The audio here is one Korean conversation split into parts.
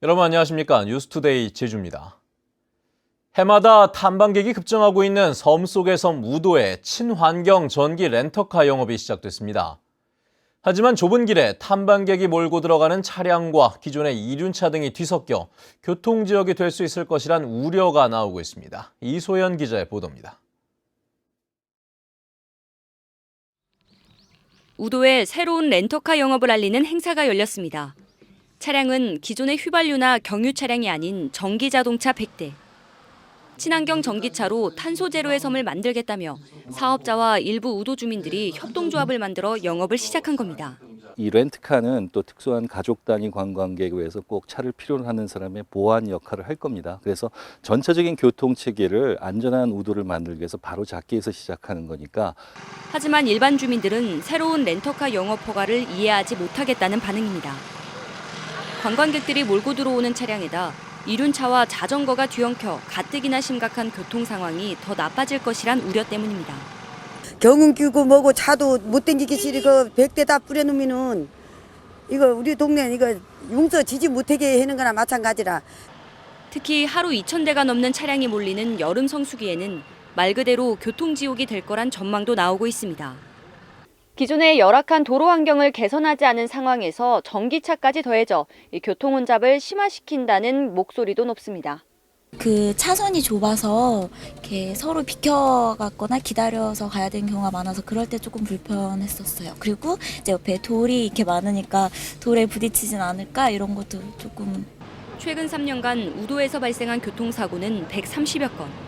여러분 안녕하십니까? 뉴스투데이 제주입니다. 해마다 탐방객이 급증하고 있는 섬 속의 섬 우도에 친환경 전기 렌터카 영업이 시작됐습니다. 하지만 좁은 길에 탐방객이 몰고 들어가는 차량과 기존의 이륜차 등이 뒤섞여 교통지역이 될 수 있을 것이란 우려가 나오고 있습니다. 이소연 기자의 보도입니다. 우도에 새로운 렌터카 영업을 알리는 행사가 열렸습니다. 차량은 기존의 휘발유나 경유 차량이 아닌 전기 자동차 100대. 친환경 전기차로 탄소 제로의 섬을 만들겠다며 사업자와 일부 우도 주민들이 협동조합을 만들어 영업을 시작한 겁니다. 이 렌트카는 또 특수한 가족 단위 관광객을 위해서 꼭 차를 필요로 하는 사람의 보안 역할을 할 겁니다. 그래서 전체적인 교통 체계를 안전한 우도를 만들기 위해서 바로 작게에서 시작하는 거니까. 하지만 일반 주민들은 새로운 렌터카 영업 허가를 이해하지 못하겠다는 반응입니다. 관광객들이 몰고 들어오는 차량에다 이륜차와 자전거가 뒤엉켜 가뜩이나 심각한 교통 상황이 더 나빠질 것이란 우려 때문입니다. 경운 끼고 뭐고 차도 못 댕기기 싫고 100대 다 뿌려놓으면은 이거 우리 동네는 이거 용서 지지 못하게 하는 거나 마찬가지라. 특히 하루 2,000대가 넘는 차량이 몰리는 여름 성수기에는 말 그대로 교통지옥이 될 거란 전망도 나오고 있습니다. 기존의 열악한 도로 환경을 개선하지 않은 상황에서 전기차까지 더해져 교통 혼잡을 심화시킨다는 목소리도 높습니다. 그 차선이 좁아서 이렇게 서로 비켜갔거나 기다려서 가야 되는 경우가 많아서 그럴 때 조금 불편했었어요. 그리고 이제 옆에 돌이 이렇게 많으니까 돌에 부딪히진 않을까 이런 것도 조금. 최근 3년간 우도에서 발생한 교통사고는 130여 건.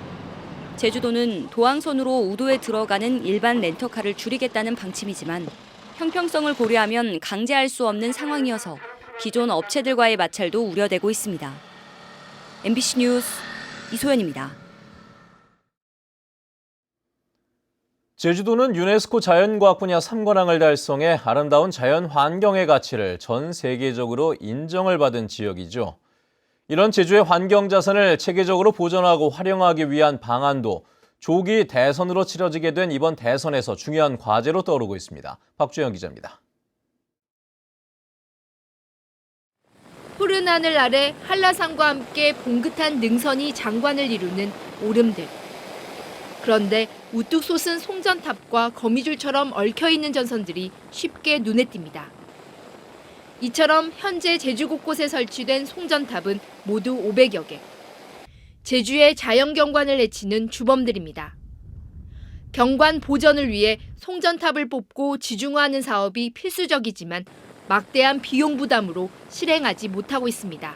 제주도는 도항선으로 우도에 들어가는 일반 렌터카를 줄이겠다는 방침이지만 형평성을 고려하면 강제할 수 없는 상황이어서 기존 업체들과의 마찰도 우려되고 있습니다. MBC 뉴스 이소연입니다. 제주도는 유네스코 자연과학 분야 3관왕을 달성해 아름다운 자연 환경의 가치를 전 세계적으로 인정을 받은 지역이죠. 이런 제주의 환경 자산을 체계적으로 보존하고 활용하기 위한 방안도 조기 대선으로 치러지게 된 이번 대선에서 중요한 과제로 떠오르고 있습니다. 박주영 기자입니다. 푸른 하늘 아래 한라산과 함께 봉긋한 능선이 장관을 이루는 오름들. 그런데 우뚝 솟은 송전탑과 거미줄처럼 얽혀있는 전선들이 쉽게 눈에 띕니다. 이처럼 현재 제주 곳곳에 설치된 송전탑은 모두 500여 개. 제주의 자연경관을 해치는 주범들입니다. 경관 보전을 위해 송전탑을 뽑고 지중화하는 사업이 필수적이지만 막대한 비용 부담으로 실행하지 못하고 있습니다.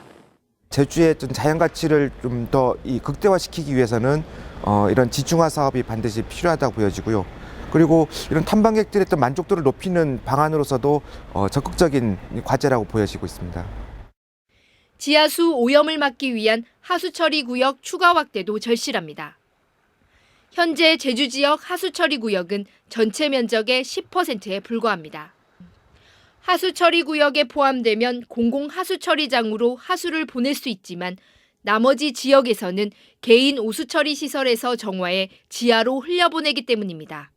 제주의 어떤 자연 가치를 좀 더 극대화시키기 위해서는 이런 지중화 사업이 반드시 필요하다고 보여지고요. 그리고 이런 탐방객들의 또 만족도를 높이는 방안으로서도 적극적인 과제라고 보여지고 있습니다. 지하수 오염을 막기 위한 하수처리 구역 추가 확대도 절실합니다. 현재 제주 지역 하수처리 구역은 전체 면적의 10%에 불과합니다. 하수처리 구역에 포함되면 공공 하수처리장으로 하수를 보낼 수 있지만 나머지 지역에서는 개인 오수처리 시설에서 정화해 지하로 흘려보내기 때문입니다.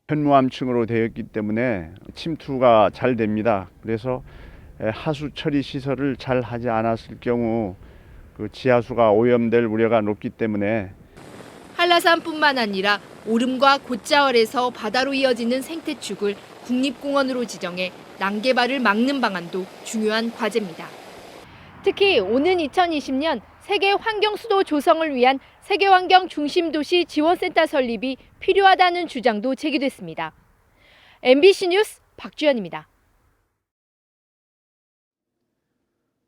현무암층으로 되어 있기 때문에 침투가 잘 됩니다. 그래서 하수 처리 시설을 잘 하지 않았을 경우 그 지하수가 오염될 우려가 높기 때문에 한라산뿐만 아니라 오름과 곶자월에서 바다로 이어지는 생태축을 국립공원으로 지정해 난개발을 막는 방안도 중요한 과제입니다. 특히 오는 2020년 세계 환경 수도 조성을 위한 세계환경 중심도시 지원센터 설립이 필요하다는 주장도 제기됐습니다. MBC 뉴스 박주연입니다.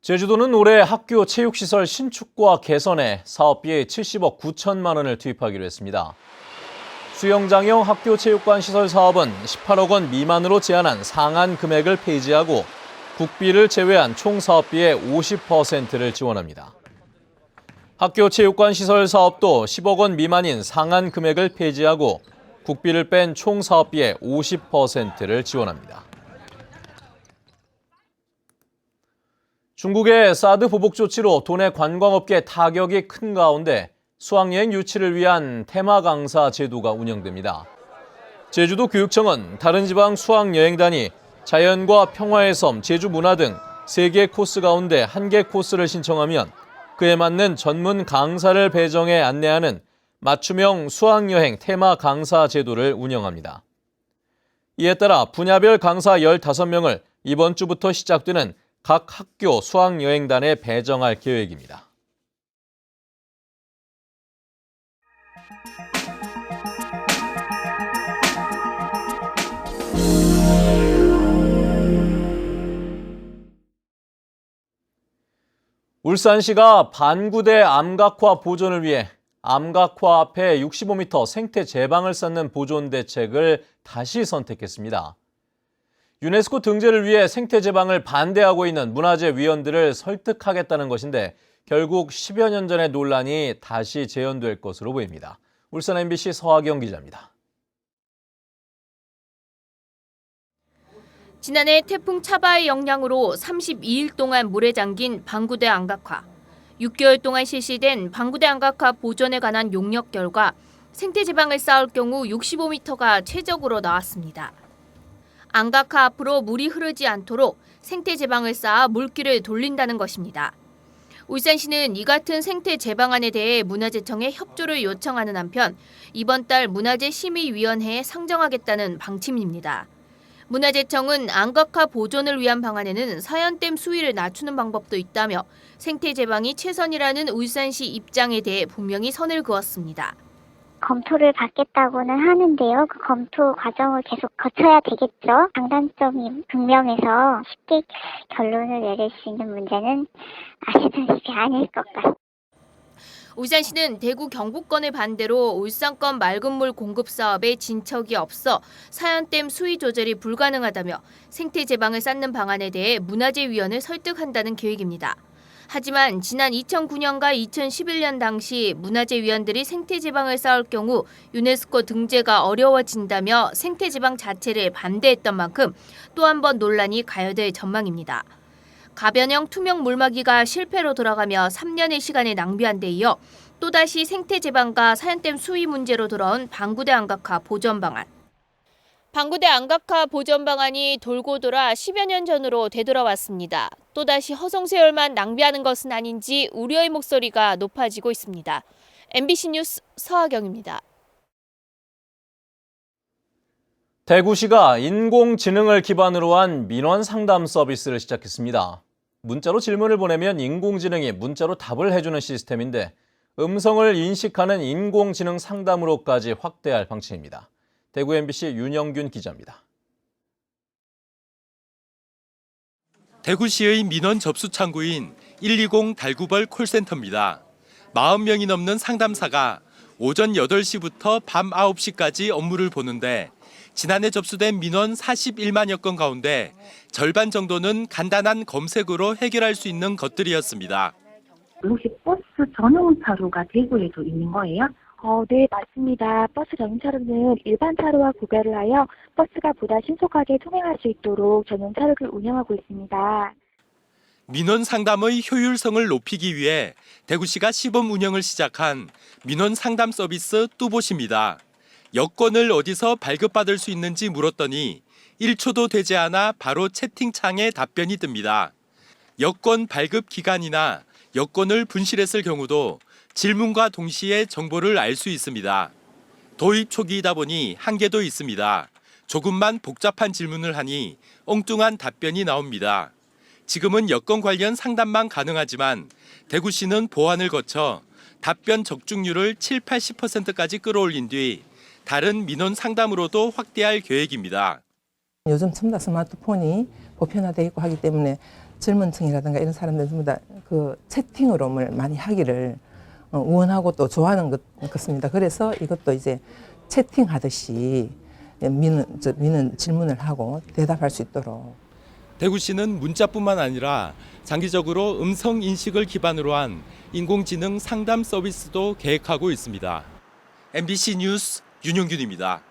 제주도는 올해 학교 체육시설 신축과 개선에 사업비 70억 9천만 원을 투입하기로 했습니다. 수영장형 학교 체육관 시설 사업은 18억 원 미만으로 제한한 상한 금액을 폐지하고 국비를 제외한 총 사업비의 50%를 지원합니다. 학교 체육관 시설 사업도 10억 원 미만인 상한 금액을 폐지하고 국비를 뺀 총 사업비의 50%를 지원합니다. 중국의 사드 보복 조치로 도내 관광업계 타격이 큰 가운데 수학여행 유치를 위한 테마 강사 제도가 운영됩니다. 제주도 교육청은 다른 지방 수학여행단이 자연과 평화의 섬, 제주 문화 등 3개 코스 가운데 1개 코스를 신청하면 그에 맞는 전문 강사를 배정해 안내하는 맞춤형 수학여행 테마 강사 제도를 운영합니다. 이에 따라 분야별 강사 15명을 이번 주부터 시작되는 각 학교 수학여행단에 배정할 계획입니다. 울산시가 반구대 암각화 보존을 위해 암각화 앞에 65m 생태 제방을 쌓는 보존 대책을 다시 선택했습니다. 유네스코 등재를 위해 생태 제방을 반대하고 있는 문화재 위원들을 설득하겠다는 것인데 결국 10여 년 전의 논란이 다시 재현될 것으로 보입니다. 울산 MBC 서하경 기자입니다. 지난해 태풍 차바의 영향으로 32일 동안 물에 잠긴 방구대 암각화. 6개월 동안 실시된 방구대 암각화 보존에 관한 용역 결과 생태지방을 쌓을 경우 65m가 최적으로 나왔습니다. 암각화 앞으로 물이 흐르지 않도록 생태제방을 쌓아 물길을 돌린다는 것입니다. 울산시는 이 같은 생태제방안에 대해 문화재청에 협조를 요청하는 한편 이번 달 문화재심의위원회에 상정하겠다는 방침입니다. 문화재청은 암각화 보존을 위한 방안에는 서현댐 수위를 낮추는 방법도 있다며 생태제방이 최선이라는 울산시 입장에 대해 분명히 선을 그었습니다. 검토를 받겠다고는 하는데요. 그 검토 과정을 계속 거쳐야 되겠죠. 장단점이 분명해서 쉽게 결론을 내릴 수 있는 문제는 아시다시피 아닐 것 같습니다. 울산시는 대구 경북권을 반대로 울산권 맑은물 공급 사업에 진척이 없어 서현댐 수위 조절이 불가능하다며 생태제방을 쌓는 방안에 대해 문화재위원을 설득한다는 계획입니다. 하지만 지난 2009년과 2011년 당시 문화재위원들이 생태제방을 쌓을 경우 유네스코 등재가 어려워진다며 생태제방 자체를 반대했던 만큼 또 한 번 논란이 가열될 전망입니다. 가변형 투명 물막이가 실패로 돌아가며 3년의 시간을 낭비한 데 이어 또다시 생태제방과 서현댐 수위 문제로 돌아온 방구대 암각화 보존 방안. 방구대 암각화 보존 방안이 돌고 돌아 10여 년 전으로 되돌아왔습니다. 또다시 허송세월만 낭비하는 것은 아닌지 우려의 목소리가 높아지고 있습니다. MBC 뉴스 서하경입니다. 대구시가 인공지능을 기반으로 한 민원 상담 서비스를 시작했습니다. 문자로 질문을 보내면 인공지능이 문자로 답을 해주는 시스템인데 음성을 인식하는 인공지능 상담으로까지 확대할 방침입니다. 대구 MBC 윤영균 기자입니다. 대구시의 민원 접수 창구인 120 달구벌 콜센터입니다. 40명이 넘는 상담사가 오전 8시부터 밤 9시까지 업무를 보는데 지난해 접수된 민원 41만여 건 가운데 절반 정도는 간단한 검색으로 해결할 수 있는 것들이었습니다. 혹시 버스 전용 차로가 대구에도 있는 거예요? 네, 맞습니다. 버스 전용 차로는 일반 차로와 구별을 하여 버스가 보다 신속하게 통행할 수 있도록 전용 차로를 운영하고 있습니다. 민원 상담의 효율성을 높이기 위해 대구시가 시범 운영을 시작한 민원 상담 서비스 뚜봇입니다. 여권을 어디서 발급받을 수 있는지 물었더니 1초도 되지 않아 바로 채팅창에 답변이 뜹니다. 여권 발급 기간이나 여권을 분실했을 경우도 질문과 동시에 정보를 알 수 있습니다. 도입 초기이다 보니 한계도 있습니다. 조금만 복잡한 질문을 하니 엉뚱한 답변이 나옵니다. 지금은 여권 관련 상담만 가능하지만 대구시는 보완을 거쳐 답변 적중률을 70-80%까지 끌어올린 뒤 다른 민원 상담으로도 확대할 계획입니다. 요즘 전부 다 스마트폰이 보편화되어 있고 하기 때문에 젊은 층이라든가 이런 사람들 전부 다 그 채팅으로 많이 하기를 원하고 또 좋아하는 것 같습니다. 그래서 이것도 이제 채팅하듯이 민원 질문을 하고 대답할 수 있도록. 대구시는 문자뿐만 아니라 장기적으로 음성 인식을 기반으로 한 인공지능 상담 서비스도 계획하고 있습니다. MBC 뉴스 윤용균입니다.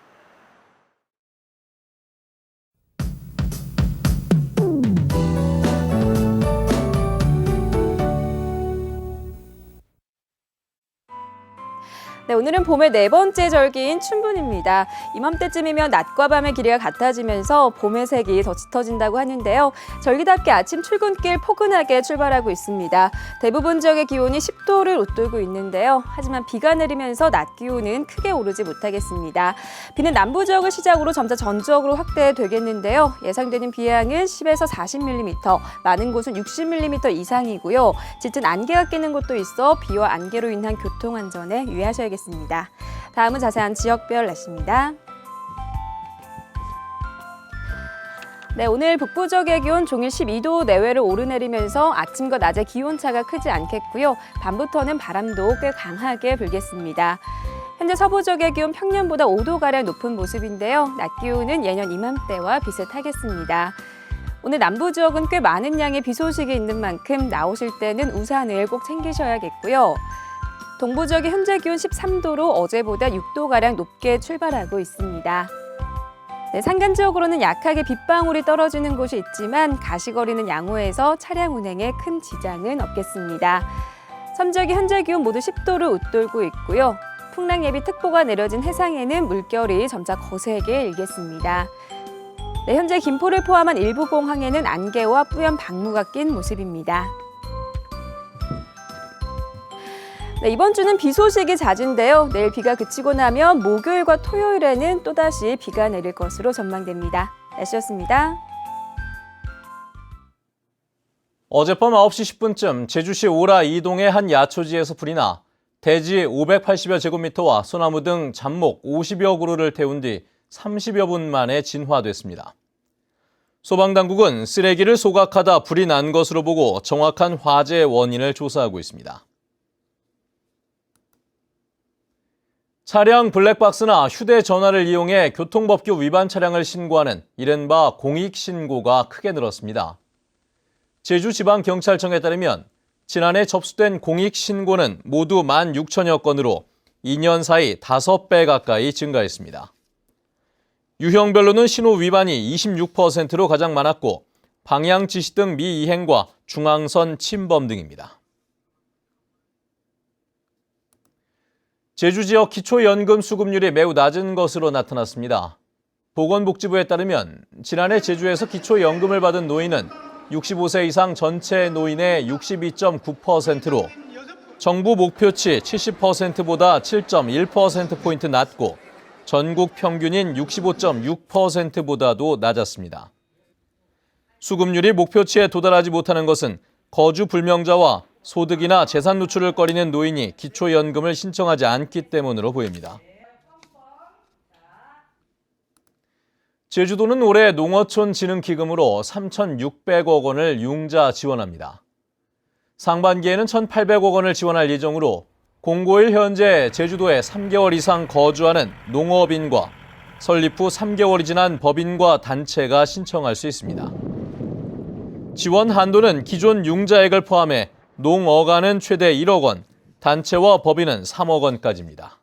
네, 오늘은 봄의 네 번째 절기인 춘분입니다. 이맘때쯤이면 낮과 밤의 길이가 같아지면서 봄의 색이 더 짙어진다고 하는데요. 절기답게 아침 출근길 포근하게 출발하고 있습니다. 대부분 지역의 기온이 10도를 웃돌고 있는데요. 하지만 비가 내리면서 낮 기온은 크게 오르지 못하겠습니다. 비는 남부 지역을 시작으로 점차 전지역으로 확대되겠는데요. 예상되는 비양은 10에서 40mm, 많은 곳은 60mm 이상이고요. 짙은 안개가 끼는 곳도 있어 비와 안개로 인한 교통안전에 유의하셔야겠습니다. 다음은 자세한 지역별 날씨입니다. 네, 오늘 북부 지역의 기온 종일 12도 내외를 오르내리면서 아침과 낮의 기온차가 크지 않겠고요. 밤부터는 바람도 꽤 강하게 불겠습니다. 현재 서부 지역의 기온 평년보다 5도가량 높은 모습인데요. 낮 기온은 예년 이맘때와 비슷하겠습니다. 오늘 남부 지역은 꽤 많은 양의 비 소식이 있는 만큼 나오실 때는 우산을 꼭 챙기셔야겠고요. 동부 지역의 현재 기온 13도로 어제보다 6도가량 높게 출발하고 있습니다. 네, 산간 지역으로는 약하게 빗방울이 떨어지는 곳이 있지만 가시거리는 양호해서 차량 운행에 큰 지장은 없겠습니다. 섬 지역의 현재 기온 모두 10도를 웃돌고 있고요. 풍랑 예비 특보가 내려진 해상에는 물결이 점차 거세게 일겠습니다. 네, 현재 김포를 포함한 일부 공항에는 안개와 뿌연 방무가 낀 모습입니다. 네, 이번 주는 비 소식이 잦은데요. 내일 비가 그치고 나면 목요일과 토요일에는 또다시 비가 내릴 것으로 전망됩니다. 날씨였습니다. 어젯밤 9시 10분쯤 제주시 오라 이동의 한 야초지에서 불이 나 대지 580여 제곱미터와 소나무 등 잡목 50여 그루를 태운 뒤 30여 분 만에 진화됐습니다. 소방당국은 쓰레기를 소각하다 불이 난 것으로 보고 정확한 화재 원인을 조사하고 있습니다. 차량 블랙박스나 휴대전화를 이용해 교통법규 위반 차량을 신고하는 이른바 공익신고가 크게 늘었습니다. 제주지방경찰청에 따르면 지난해 접수된 공익신고는 모두 16,000여 건으로 2년 사이 5배 가까이 증가했습니다. 유형별로는 신호 위반이 26%로 가장 많았고 방향 지시 등 미이행과 중앙선 침범 등입니다. 제주 지역 기초연금 수급률이 매우 낮은 것으로 나타났습니다. 보건복지부에 따르면 지난해 제주에서 기초연금을 받은 노인은 65세 이상 전체 노인의 62.9%로 정부 목표치 70%보다 7.1%포인트 낮고 전국 평균인 65.6%보다도 낮았습니다. 수급률이 목표치에 도달하지 못하는 것은 거주 불명자와 소득이나 재산 누출을 꺼리는 노인이 기초연금을 신청하지 않기 때문으로 보입니다. 제주도는 올해 농어촌 진흥기금으로 3,600억 원을 융자 지원합니다. 상반기에는 1,800억 원을 지원할 예정으로 공고일 현재 제주도에 3개월 이상 거주하는 농업인과 설립 후 3개월이 지난 법인과 단체가 신청할 수 있습니다. 지원 한도는 기존 융자액을 포함해 농어가는 최대 1억 원, 단체와 법인은 3억 원까지입니다.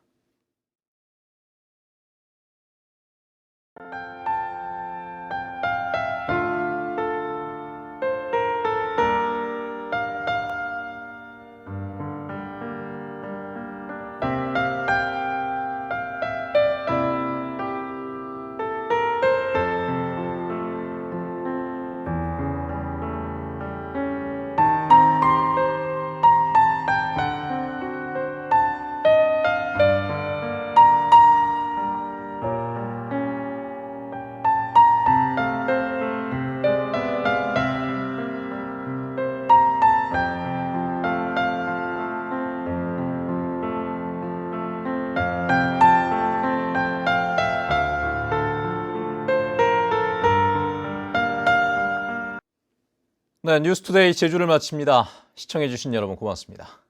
네, 뉴스투데이 제주를 마칩니다. 시청해주신 여러분 고맙습니다.